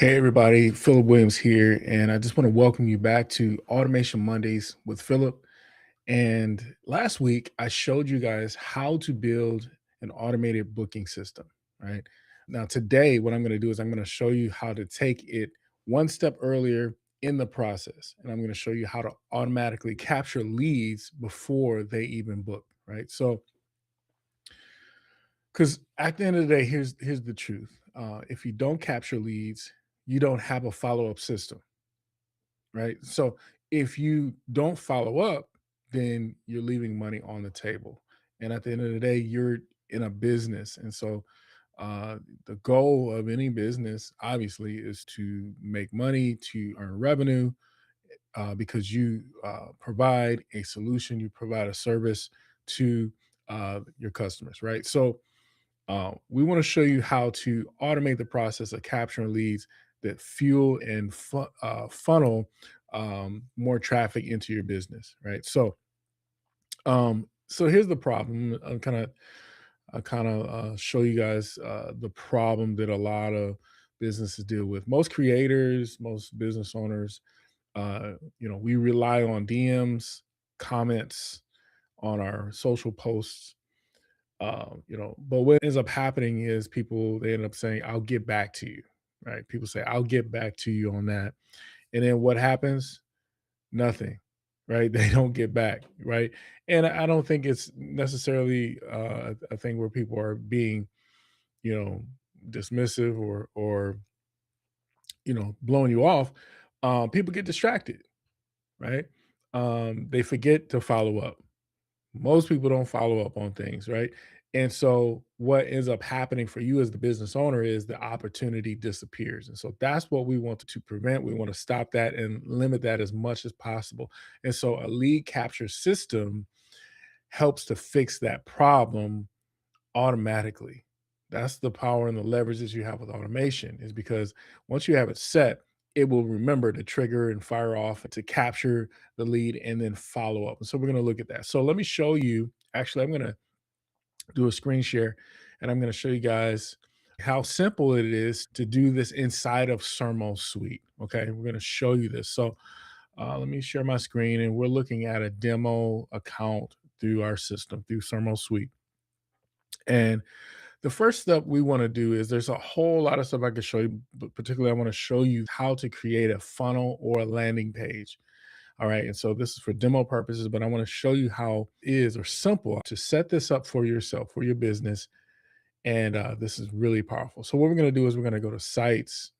Hey everybody, Philip Williams here, and I just want to welcome you back to Automation Mondays with Philip. And last week, I showed you guys how to build an automated booking system, right? Now, today, what I'm going to do is I'm going to show you how to take it one step earlier in the process. And I'm going to show you how to automatically capture leads before they even book, right? So, because at the end of the day, here's the truth. If you don't capture leads, you don't have a follow-up system, right? So if you don't follow up, then you're leaving money on the table. And at the end of the day, you're in a business. And so uh, the goal of any business, obviously, is to make money, to earn revenue, because you provide a solution, you provide a service to your customers, right? So we want to show you how to automate the process of capturing leads that fuel and funnel more traffic into your business, right? So here's the problem. I kind of show you guys the problem that a lot of businesses deal with. Most creators, most business owners, we rely on DMs, comments on our social posts, but what ends up happening is people they end up saying, "I'll get back to you," right? People say, "I'll get back to you on that," and then what happens? Nothing, right? They don't get back, right? And I don't think it's necessarily a thing where people are being, you know, dismissive or blowing you off. People get distracted, right? They forget to follow up. Most people don't follow up on things, right? And so what ends up happening for you as the business owner is the opportunity disappears. And so that's what we want to prevent. We want to stop that and limit that as much as possible. And so a lead capture system helps to fix that problem automatically. That's the power and the leverage that you have with automation is because once you have it set, it will remember to trigger and fire off to capture the lead and then follow up. And so we're going to look at that. So let me show you. Actually, I'm going to do a screen share and I'm going to show you guys how simple it is to do this inside of SermoSuite. Okay, we're going to show you this. So let me share my screen and we're looking at a demo account through our system through SermoSuite. And the first step we want to do is there's a whole lot of stuff I can show you, but particularly I want to show you how to create a funnel or a landing page. All right. And so this is for demo purposes, but I want to show you how it is or simple to set this up for yourself, for your business. And this is really powerful. So what we're going to do is we're going to go to sites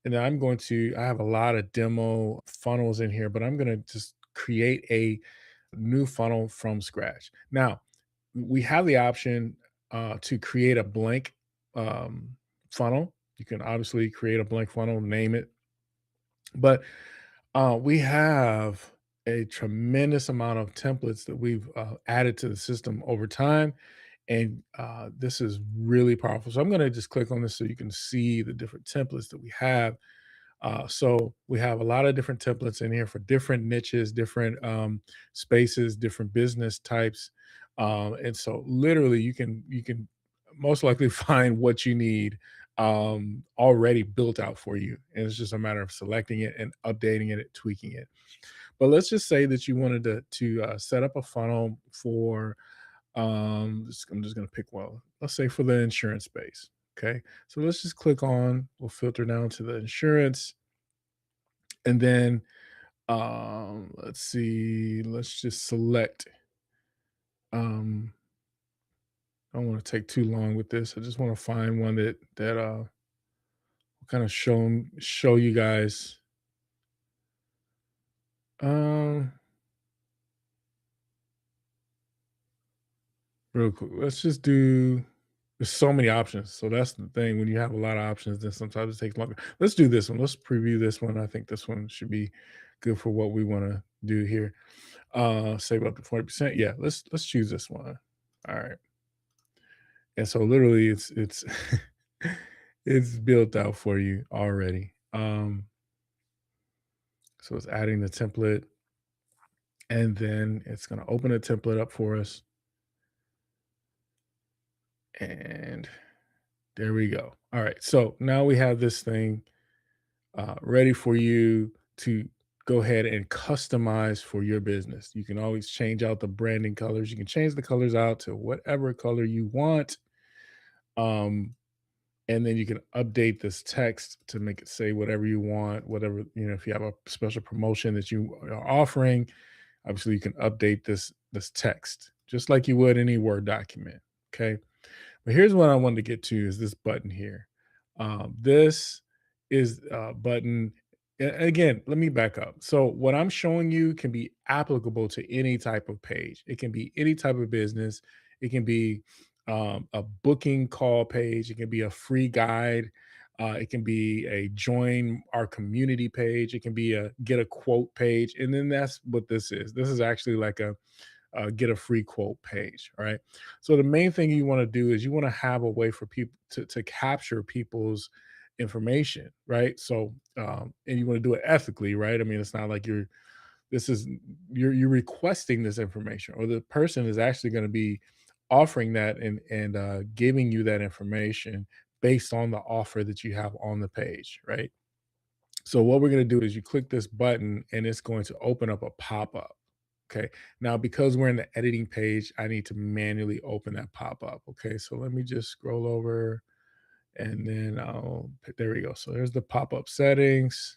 and then I have a lot of demo funnels in here, but I'm going to just create a new funnel from scratch. Now, we have the option to create a blank funnel. You can obviously create a blank funnel, name it, but we have a tremendous amount of templates that we've added to the system over time. And this is really powerful. So I'm going to just click on this so you can see the different templates that we have. So we have a lot of different templates in here for different niches, different spaces, different business types, and so literally you can most likely find what you need already built out for you, and it's just a matter of selecting it and updating it, tweaking it. But let's just say that you wanted to set up a funnel for I'm just going to pick one. Let's say for the insurance space. Okay, so let's just click on. We'll filter down to the insurance and then, let's see, let's just select, um, I don't wanna take too long with this. I just wanna find one that will kinda show you guys, um, real quick. Let's just do there's so many options. So that's the thing. When you have a lot of options, then sometimes it takes longer. Let's do this one. Let's preview this one. I think this one should be good for what we wanna do here. Save up to 40%. Yeah, let's choose this one. Alright. And so literally it's it's built out for you already. So it's adding the template and then it's going to open a template up for us. And there we go. All right. So now we have this thing. ready for you to go ahead and customize for your business. You can always change out the branding colors. You can change the colors out to whatever color you want. Um, and then you can update this text to make it say whatever you want, whatever, if you have a special promotion that you are offering, obviously you can update this text just like you would any Word document. Okay. But here's what I wanted to get to is this button here. This is a button. Again, let me back up. So what I'm showing you can be applicable to any type of page. It can be any type of business. It can be a booking call page. It can be a free guide. It can be a join our community page. It can be a get a quote page. And then that's what this is. This is actually like a get a free quote page. All right. So the main thing you want to do is you want to have a way for people to capture people's information, right? So and you want to do it ethically, right? I mean, it's not like this is you're requesting this information, or the person is actually going to be offering that and giving you that information based on the offer that you have on the page, right? So what we're going to do is you click this button and it's going to open up a pop-up. Okay. Now, because we're in the editing page, I need to manually open that pop-up. Okay. So let me just scroll over and then there we go. So there's the pop-up settings.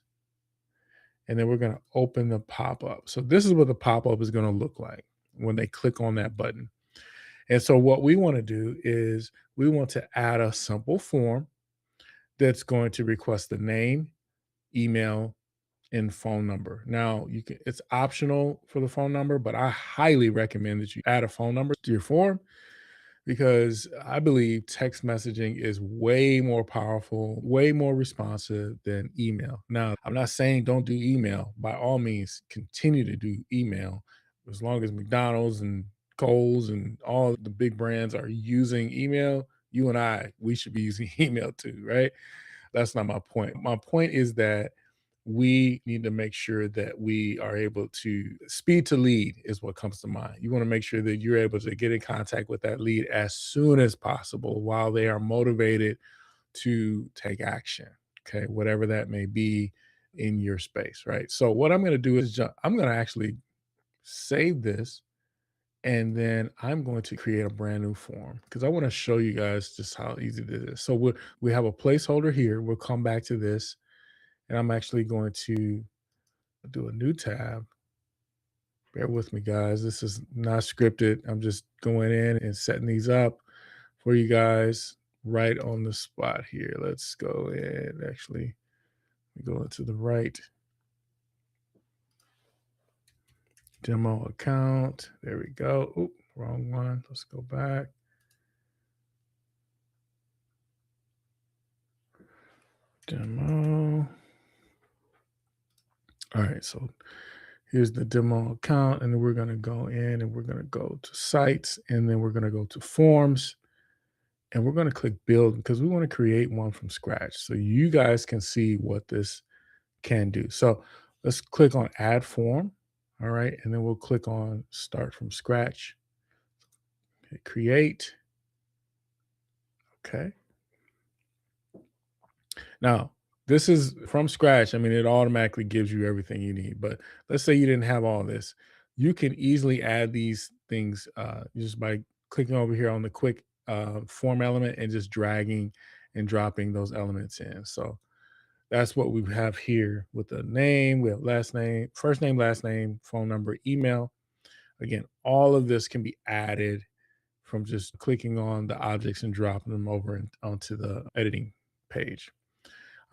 And then we're going to open the pop-up. So this is what the pop-up is going to look like when they click on that button. And so what we want to do is we want to add a simple form that's going to request the name, email, and phone number. Now, you can it's optional for the phone number, but I highly recommend that you add a phone number to your form because I believe text messaging is way more powerful, way more responsive than email. Now, I'm not saying don't do email. By all means, continue to do email as long as McDonald's and Kohl's and all the big brands are using email. You and I, we should be using email too, right? That's not my point. My point is that we need to make sure that we are able to speed to lead is what comes to mind. You want to make sure that you're able to get in contact with that lead as soon as possible while they are motivated to take action. Okay, whatever that may be in your space, right? So what I'm going to do is I'm going to actually save this and then I'm going to create a brand new form because I want to show you guys just how easy this is. So we have a placeholder here. We'll come back to this and I'm actually going to do a new tab. Bear with me, guys. This is not scripted. I'm just going in and setting these up for you guys right on the spot here. Let's go in. Actually, we go into the right demo account. There we go. Oop, wrong one. Let's go back. Demo. All right, so here's the demo account, and then we're going to go in and we're going to go to sites, and then we're going to go to forms, and we're going to click build because we want to create one from scratch so you guys can see what this can do. So let's click on add form. All right, and then we'll click on start from scratch. Hit create. Okay. Now, this is from scratch. I mean, it automatically gives you everything you need. But let's say you didn't have all this. You can easily add these things just by clicking over here on the quick form element and just dragging and dropping those elements in. So that's what we have here with the name. We have last name, first name, last name, phone number, email. Again, all of this can be added from just clicking on the objects and dropping them over onto the editing page.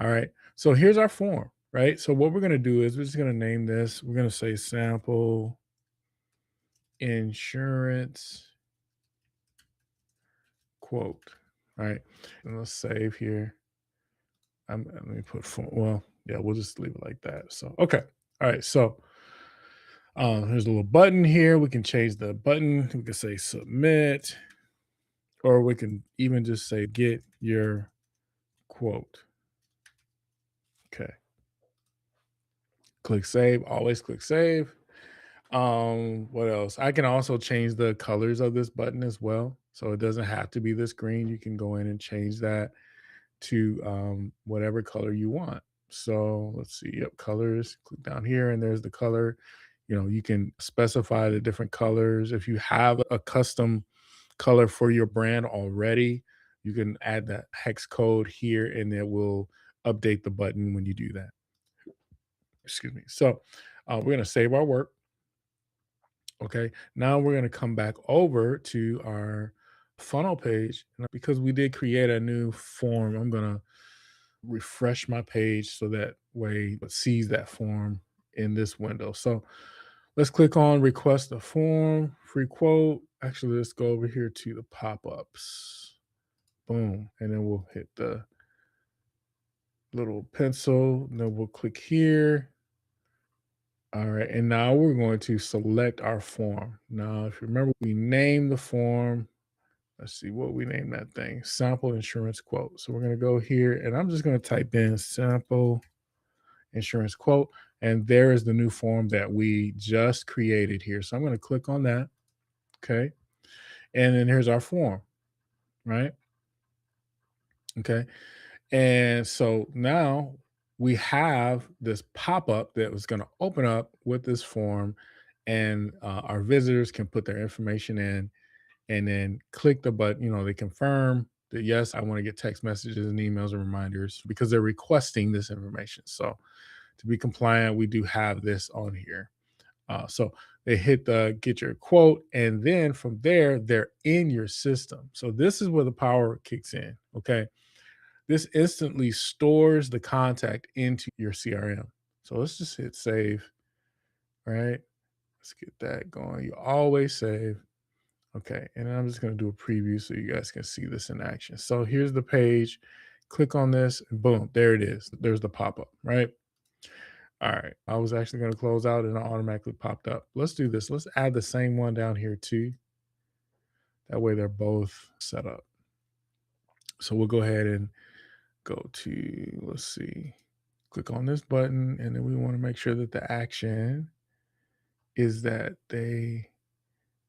All right. So here's our form, right? So what we're going to do is we're just going to name this. We're going to say sample insurance quote. All right. And let's save here. Let me put form. Well, yeah, we'll just leave it like that. So, okay. All right. So here's a little button here. We can change the button. We can say submit, or we can even just say get your quote. Okay. Click save. Always click save. What else? I can also change the colors of this button as well. So it doesn't have to be this green. You can go in and change that to whatever color you want. So let's see. Yep, colors. Click down here, and there's the color. You can specify the different colors. If you have a custom color for your brand already, you can add that hex code here, and it will update the button when you do that. Excuse me. So we're going to save our work. Okay. Now we're going to come back over to our funnel page. And because we did create a new form, I'm going to refresh my page so that way it sees that form in this window. So let's click on request a form, free quote. Actually, let's go over here to the pop ups. Boom. And then we'll hit the little pencil. And then we'll click here. All right. And now we're going to select our form. Now, if you remember, we named the form. Let's see what we name that thing, sample insurance quote. So we're going to go here and I'm just going to type in sample insurance quote. And there is the new form that we just created here. So I'm going to click on that. Okay. And then here's our form, right? Okay. And so now we have this pop up that was going to open up with this form, and our visitors can put their information in and then click the button. They confirm that, yes, I want to get text messages and emails and reminders because they're requesting this information. So to be compliant, we do have this on here. So they hit the get your quote, and then from there, they're in your system. So this is where the power kicks in. Okay. This instantly stores the contact into your CRM. So let's just hit save, right? Let's get that going. You always save. Okay. And then I'm just going to do a preview so you guys can see this in action. So here's the page. Click on this, and boom, there it is. There's the pop up, right? All right. I was actually going to close out and it automatically popped up. Let's do this. Let's add the same one down here too. That way they're both set up. So we'll go ahead and go to, let's see, click on this button. And then we want to make sure that the action is that they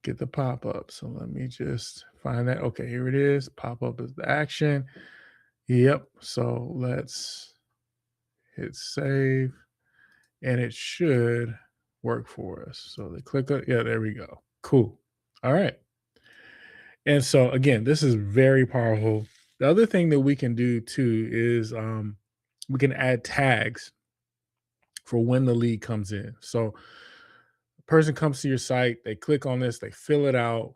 get the pop up. So let me just find that. Okay, here it is. Pop up is the action. Yep. So let's hit save and it should work for us. So they click on, yeah, there we go. Cool. All right. And so again, this is very powerful. The other thing that we can do too is we can add tags for when the lead comes in. So the person comes to your site, they click on this, they fill it out,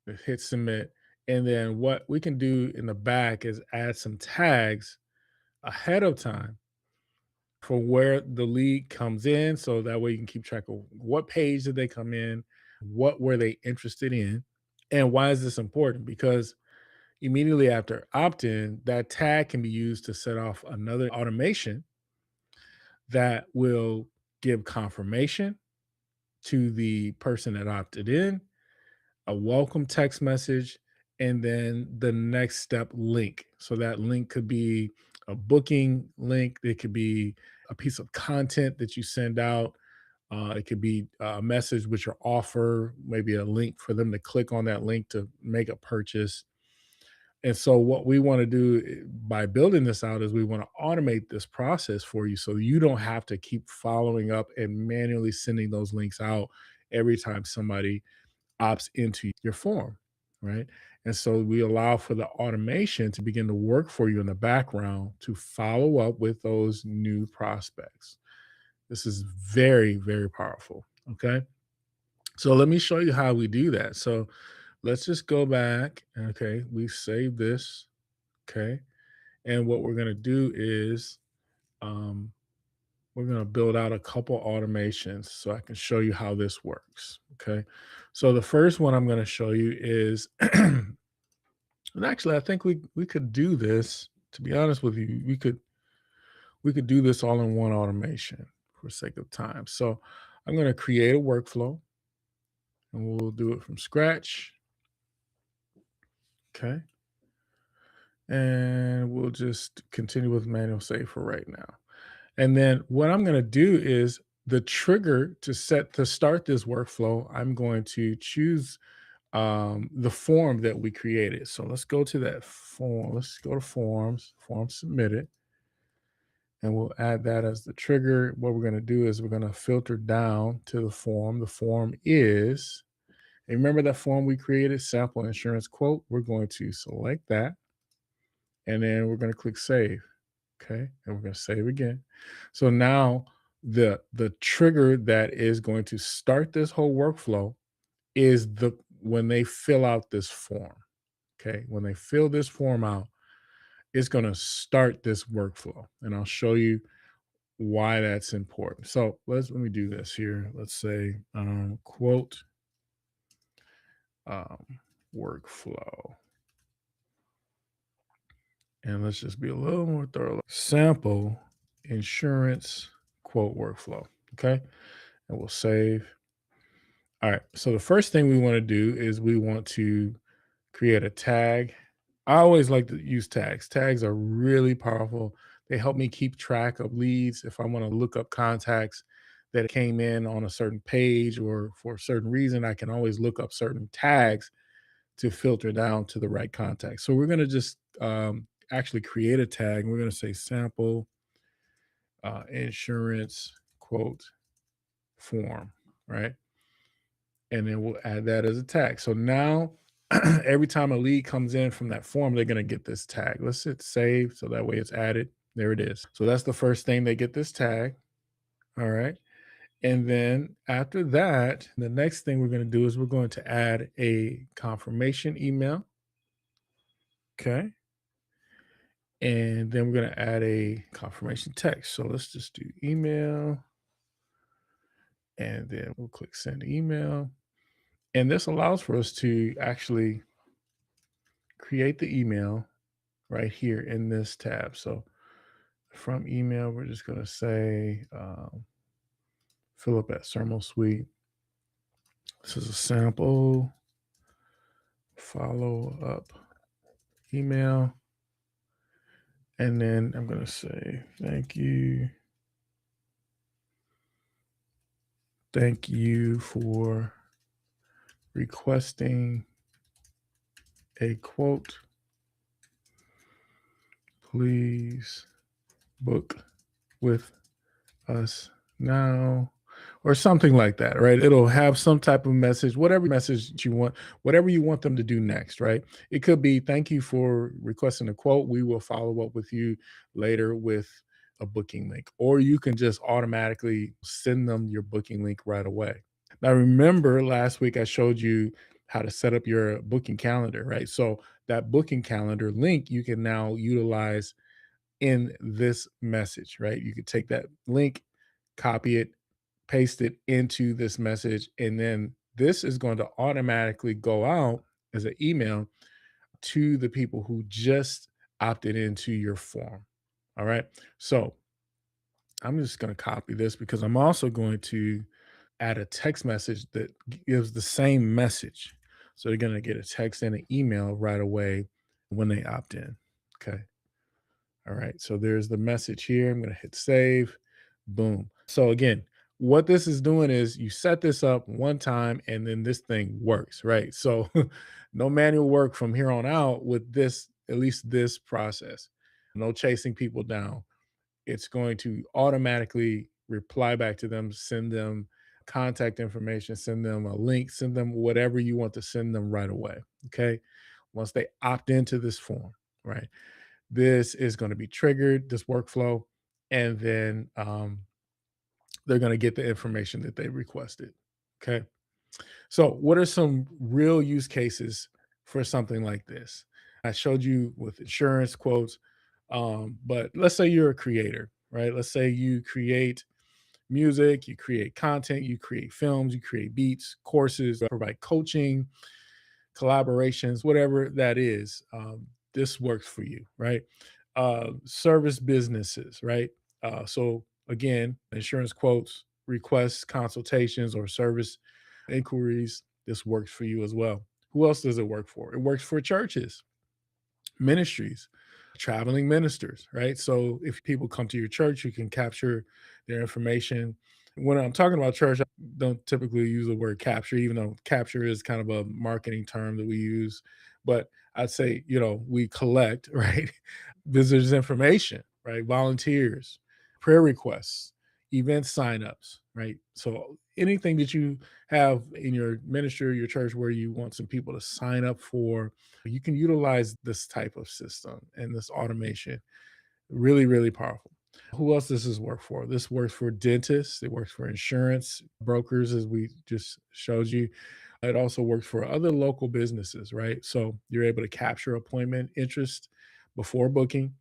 they hit submit. And then what we can do in the back is add some tags ahead of time for where the lead comes in. So that way you can keep track of what page did they come in, what were they interested in, and why is this important? Because immediately after opt-in, that tag can be used to set off another automation that will give confirmation to the person that opted in, a welcome text message, and then the next step link. So that link could be a booking link, it could be a piece of content that you send out. It could be a message with your offer, maybe a link for them to click on that link to make a purchase. And so, what we want to do by building this out is we want to automate this process for you so you don't have to keep following up and manually sending those links out every time somebody opts into your form, right? And so we allow for the automation to begin to work for you in the background to follow up with those new prospects. This is very, very powerful. Okay. So let me show you how we do that. So let's just go back. Okay. We save this. Okay. And what we're going to do is um, we're going to build out a couple automations so I can show you how this works. Okay. So the first one I'm going to show you is, and actually, I think we could do this. To be honest with you, we could do this all in one automation for sake of time. So I'm going to create a workflow and we'll do it from scratch. Okay. And we'll just continue with manual save for right now. And then what I'm going to do is the trigger to start this workflow, I'm going to choose the form that we created. So let's go to that form. Let's go to forms, form submitted. and we'll add that as the trigger. What we're going to do is we're going to filter down to the form. The form is, and remember that form we created, sample insurance quote. We're going to select that, and then we're going to click save. Okay, and we're going to save again. So now the trigger that is going to start this whole workflow is the when they fill out this form. Okay, when they fill this form out, it's going to start this workflow, and I'll show you why that's important. So let me do this here. Let's say quote um, workflow, and let's just be a little more thorough. Sample insurance quote workflow. Okay, and we'll save. All right. So the first thing we want to do is we want to create a tag. I always like to use tags. Tags are really powerful. They help me keep track of leads. If I want to look up contacts that came in on a certain page or for a certain reason, I can always look up certain tags to filter down to the right contact. So we're going to just actually create a tag. And we're going to say sample insurance quote form, right? And then we'll add that as a tag. So now every time a lead comes in from that form, they're going to get this tag. Let's hit save so that way it's added. There it is. So that's the first thing, they get this tag. All right. And then after that, the next thing we're going to do is we're going to add a confirmation email. Okay. And then we're going to add a confirmation text. So let's just do email. And then we'll click send email. And this allows for us to actually create the email right here in this tab. So from email, we're just going to say Philip at SermoSuite. This is a sample follow up email. And then I'm going to say, thank you. Thank you for requesting a quote. Please book with us now, or something like that, right? It'll have some type of message, whatever message you want, whatever you want them to do next, right? It could be, thank you for requesting a quote. We will follow up with you later with a booking link, or you can just automatically send them your booking link right away. Now, remember last week I showed you how to set up your booking calendar, right? So that booking calendar link you can now utilize in this message, right? You could take that link, copy it, paste it into this message, and then this is going to automatically go out as an email to the people who just opted into your form. All right. So I'm just going to copy this because I'm also going to add a text message that gives the same message. So they're going to get a text and an email right away when they opt in. Okay. All right, so there's the message here. I'm going to hit save. Boom. So again, what this is doing is you set this up one time and then this thing works, right? So no manual work from here on out with this, at least this process. No chasing people down. It's going to automatically reply back to them, send them contact information, send them a link, send them whatever you want to send them right away. Okay. Once they opt into this form, right? This is going to be triggered, this workflow, and then they're going to get the information that they requested. Okay. So, what are some real use cases for something like this? I showed you with insurance quotes, but let's say you're a creator, right? Let's say you create music, you create content, you create films, you create beats, courses, provide coaching, collaborations, whatever that is, this works for you, right? Service businesses, right? So again, insurance quotes, requests, consultations, or service inquiries. This works for you as well. Who else does it work for? It works for churches, ministries, traveling ministers, right? So if people come to your church, you can capture their information. When I'm talking about church, I don't typically use the word capture, even though capture is kind of a marketing term that we use. But I'd say, we collect, right? Visitors' information, right? Volunteers. prayer requests, event signups, right? So anything that you have in your ministry, your church, where you want some people to sign up for, you can utilize this type of system and this automation. Really, really powerful. Who else does this work for? This works for dentists. It works for insurance brokers, as we just showed you. It also works for other local businesses, right? So you're able to capture appointment interest before booking,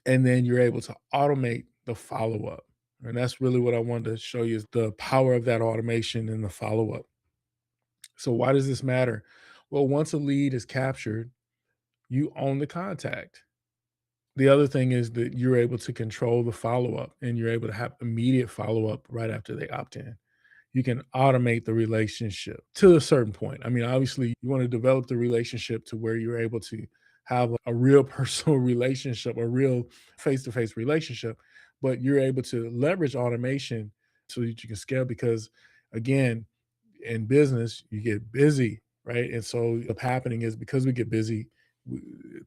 and then you're able to automate the follow up. And that's really what I wanted to show you is the power of that automation and the follow up. So, why does this matter? Well, once a lead is captured, you own the contact. The other thing is that you're able to control the follow-up, and you're able to have immediate follow-up right after they opt in. You can automate the relationship to a certain point. I mean, obviously, you wanna develop the relationship to where you're able to have a real personal relationship, a real face-to-face relationship, but you're able to leverage automation so that you can scale because, again, in business, you get busy, right? And so what's happening is because we get busy,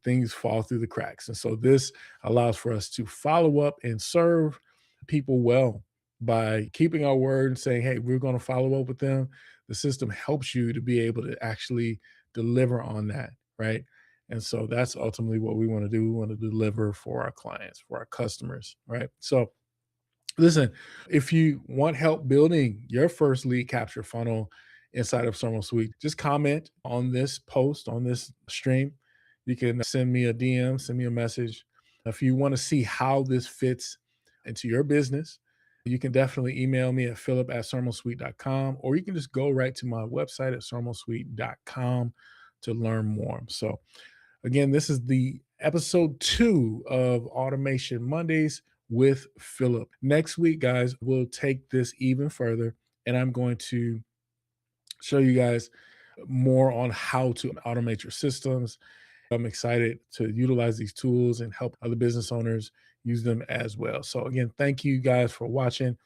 things fall through the cracks. And so this allows for us to follow up and serve people well by keeping our word and saying, hey, we're going to follow up with them. The system helps you to be able to actually deliver on that, right? And so that's ultimately what we want to do. We want to deliver for our clients, for our customers, right? So listen, if you want help building your first lead capture funnel inside of SermoSuite, just comment on this post, on this stream. You can send me a DM, send me a message. If you want to see how this fits into your business, you can definitely email me at philip@sermosuite.com, or you can just go right to my website at sermosuite.com to learn more. So again, this is the episode 2 of Automation Mondays with Philip. Next week, guys, we'll take this even further, and I'm going to show you guys more on how to automate your systems. I'm excited to utilize these tools and help other business owners use them as well. So, again, thank you guys for watching.